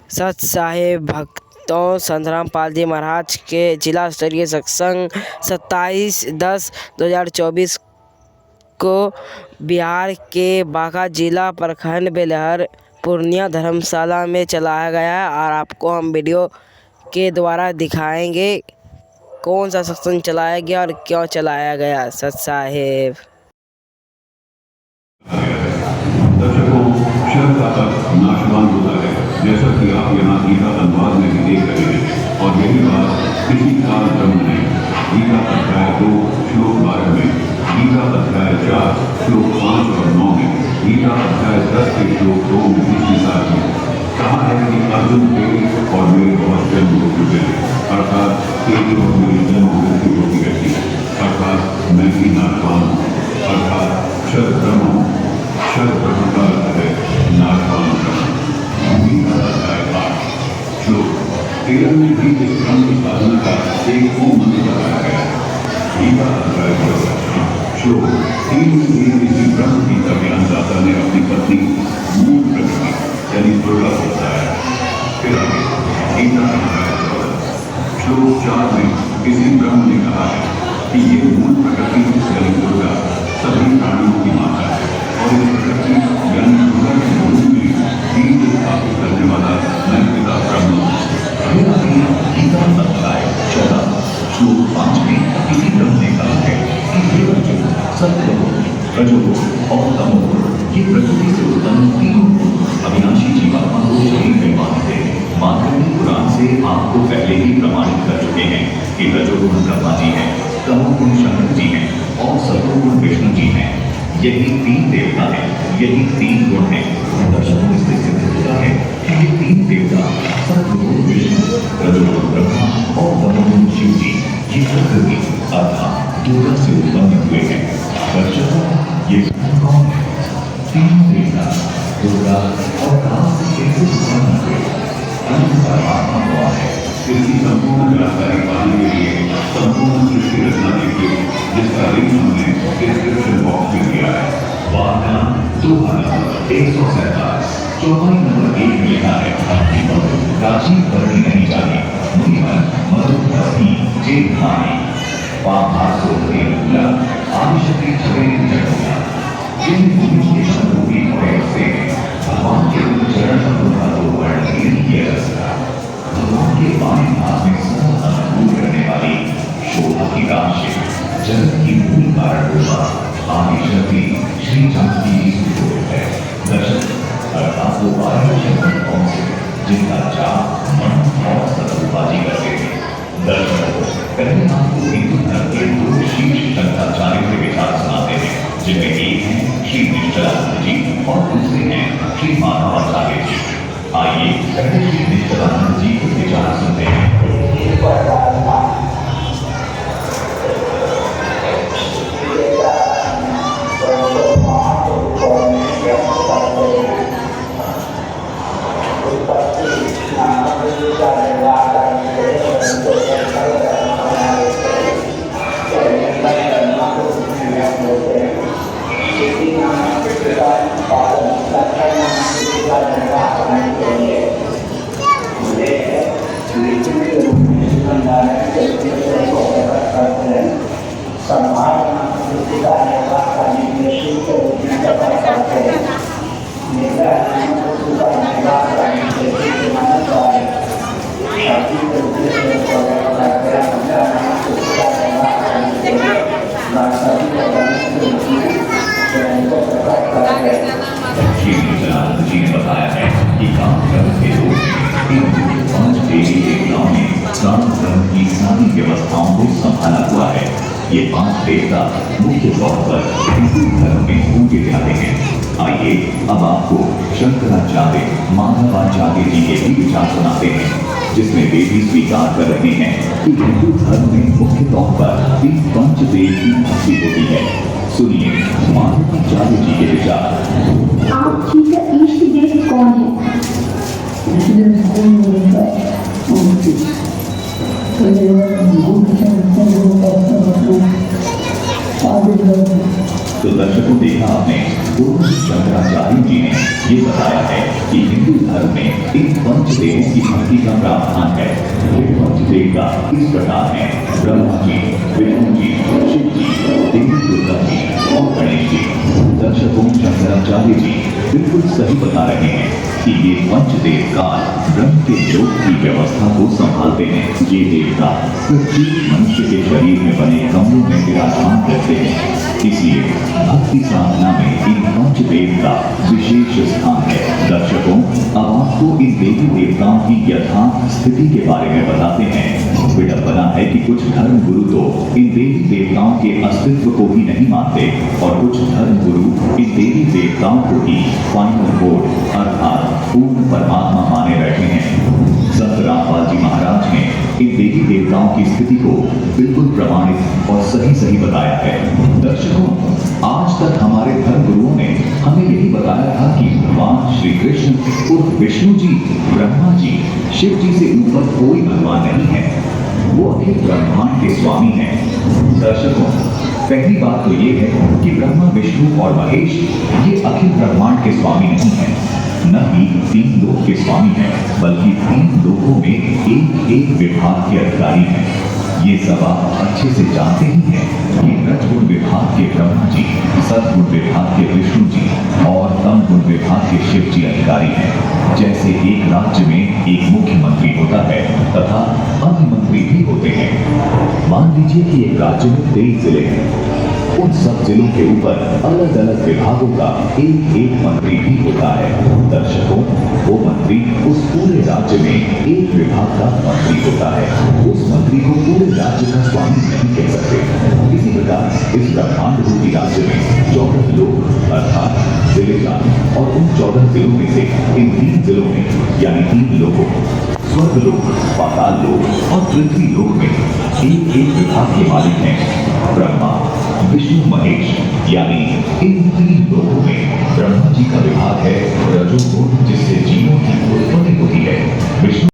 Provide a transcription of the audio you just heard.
सच साहिब भक्तों संतराम पाल जी महाराज के जिला स्तरीय सत्संग 27/10/2024 को बिहार के बांका जिला प्रखंड बेलहर पूर्णिया धर्मशाला में चलाया गया है और आपको हम वीडियो के द्वारा दिखाएंगे कौन सा सत्संग चलाया गया और क्यों चलाया गया। सच साहिब दर्शकों, शहर का अर्थ नाशवान होता है, जैसा कि आप यहाँ गीता अनुवाद में भी देख रहे हैं। और यही बात किसी काल ब्रह्म ने गीता अध्याय 2 श्लोक 12 में, गीता अध्याय 4 श्लोक 5 और 9 में, गीता अध्याय 10 के श्लोक 2 में इसके साथ में कहा है कि अर्जुन तेरे और मेरे बहुत जन्म हो चुके हैं, अर्थात तेरी और मेरी जन्म मृत्यु होती रहती है, अर्थात मैं भी नाशवान हूँ, अर्थात क्षर ब्रह्म हूँ। क्षर ब्रह्म का अर्थ है नाशवान ब्रह्म। गीता अध्याय 8 श्लोक 13 में भी इस ब्रह्म की साधना का एक और मंत्र बताया गया है। गीता अध्याय 14 श्लोक 3 में भी इसी ब्रह्म गीता ज्ञानदाता ने अपनी पत्नी मूल प्रकृति यानी दुर्गा को बताया। फिर आगे गीता अध्याय 14 श्लोक 4 में इसी ब्रह्म ने कहा है कि ये मूल प्रकृति यानी दुर्गा सभी प्राणियों की माता है और इस प्रकृति यानी दुर्गा के मूल में बीज स्थापित करने वाला मैं पिता ब्रह्म हूँ। गीता अध्याय 14 श्लोक 5 में इसी ब्रह्म ने कहा है कि ये अर्जुन सत्य रजो और तमो ये प्रकृति से उत्पन्न तीनों अविनाशी जीवात्मा को शरीर में बांधते हैं। मार्कंडेय पुराण से आपको पहले ही प्रमाणित कर चुके हैं कि रजोगुण ब्रह्मा जी हैं, तमोगुण शंकर जी हैं और सतोगुण विष्णु जी हैं। यही तीन देवता हैं, यही तीन गुण हैं। दर्शकों इससे सिद्ध होता है कि ये तीन देवता सतोगुण विष्णु, रजोगुण ब्रह्मा और तमोगुण शिव जी ये प्रकृति अर्थात दुर्गा से उत्पन्न हुए हैं। दर्शकों ये कौन है? तीन देवता दुर्गा और काल से कैसे उत्पन्न हुए? परमात्मा कौन है? इसकी संपूर्ण जानकारी पाने के लिए संपूर्ण सृष्टि रचना देखिए, जिसका लिंक हमने डिस्क्रिप्शन बॉक्स में दिया है। वार्ता 2147 चौपाई नंबर 1 में लिखा है राजीव वर्णी नहीं जानी मुनिमन मधुपति जे भाई पाभासो देवला आदिशक्ति छवे जगोला जिन भूमि के शब्दों और से भगवान के चरण का तो वर्ण ही किया जा सकता। भगवान के बाएं हाथ में सदा अनुभूत करने वाली शोभा की राशि जगत की मूल कारण रूपा आदिशक्ति श्री जानकी जी स्वरूप है। दर्शक अर्थात वो आदिशक्ति कौन से जिनका जाप मन और सतरूपाजी करते थे। दर्शकों पहले आपको हिंदू धर्म के दो शीर्ष शंकराचार्य के विचार सुनाते हैं, जिनमें एक है श्री निश्चलानंद जी और दूसरे हैं श्री माधवाचार्य जी। आइए पहले श्री निश्चलानंद जी के विचार सुनते हैं। जी ने बताया है कि काम कर्म के रूप में 5 देवी देवताओं ने काम कर्म की सारी व्यवस्थाओं को संभाला हुआ है। ये 5 देवता मुख्य तौर पर हिंदू धर्म में पूजे जाते हैं। आइए अब आपको शंकराचार्य माधवाचार्य जी के भी विचार सुनाते हैं, जिसमें वे भी स्वीकार कर रहे हैं कि हिंदू धर्म में मुख्य तौर पर 3 पंचदेव की भक्ति होती है। सुनिए माधवाचार्य जी के विचार। आपकी का इष्ट देव कौन है? तो तो दर्शकों देखा आपने पूर्व शंकराचार्य जी ने ये बताया है कि हिंदू धर्म में इन पंचदेवों की भक्ति का प्रावधान है। ये पंचदेवता इस प्रकार है: ब्रह्मा जी, विष्णु जी, शिव जी, देवी दुर्गा जी और गणेश जी। दर्शकों, शंकराचार्य जी बिल्कुल सही बता रहे हैं कि ये पंचदेव काल ब्रह्म के योग की व्यवस्था को संभालते हैं। ये देवता प्रत्येक मनुष्य के शरीर में बने कमरों में विराजमान रहते हैं। इसलिए भक्ति साधना में इन पंचदेव का विशेष स्थान है। दर्शकों, अब आपको इन देवी देवताओं की यथार्थ स्थिति के बारे में बताते हैं। विडंबना है कि कुछ धर्म गुरु तो इन देवी देवताओं के अस्तित्व को ही नहीं मानते और कुछ धर्म गुरु इन देवी देवताओं को ही फाइनल कोड अर्थात पूर्ण परमात्मा माने बैठे हैं। संत रामपाल जी महाराज ने इन देवी देवताओं की स्थिति को बिल्कुल प्रमाणित और सही बताया है। दर्शकों, आज तक हमारे धर्म गुरुओं ने हमें यही बताया था कि भगवान श्री कृष्ण उर्फ विष्णु जी, ब्रह्मा जी, शिव जी से ऊपर कोई भगवान नहीं है। वो अखिल ब्रह्मांड के स्वामी हैं। दर्शकों, पहली बात तो ये है कि ब्रह्मा, विष्णु और महेश ये अखिल ब्रह्मांड के स्वामी नहीं है, न ही 3 लोक के स्वामी हैं, बल्कि 3 लोकों में एक विभाग के अधिकारी हैं। ये सब आप अच्छे से जानते ही हैं कि रजगुण विभाग के ब्रह्मा जी, सद्गुण विभाग के विष्णु जी और तमगुण विभाग के शिव जी अधिकारी हैं। जैसे एक राज्य में एक मुख्यमंत्री होता है तथा अन्य मंत्री भी होते हैं। मान लीजिए कि एक राज्य में 23 जिले हैं। उन सब जिलों के ऊपर अलग अलग विभागों का एक मंत्री भी होता है। दर्शकों, वो मंत्री उस पूरे राज्य में एक विभाग का मंत्री होता है। उस मंत्री को पूरे राज्य का स्वामी नहीं कह सकते। इसी प्रकार इस ब्रह्मांड रूपी राज्य में 14 लोग अर्थात जिले जान और उन 14 जिलों में से इन 3 जिलों में यानी 3 लोगों स्वर्गलोक, पाताल लोक और पृथ्वी लोक में एक विभाग के मालिक हैं। ब्रह्मा, विष्णु, महेश यानी इन 3 लोगों में ब्रह्मा जी का विभाग है रजोगुण, जिससे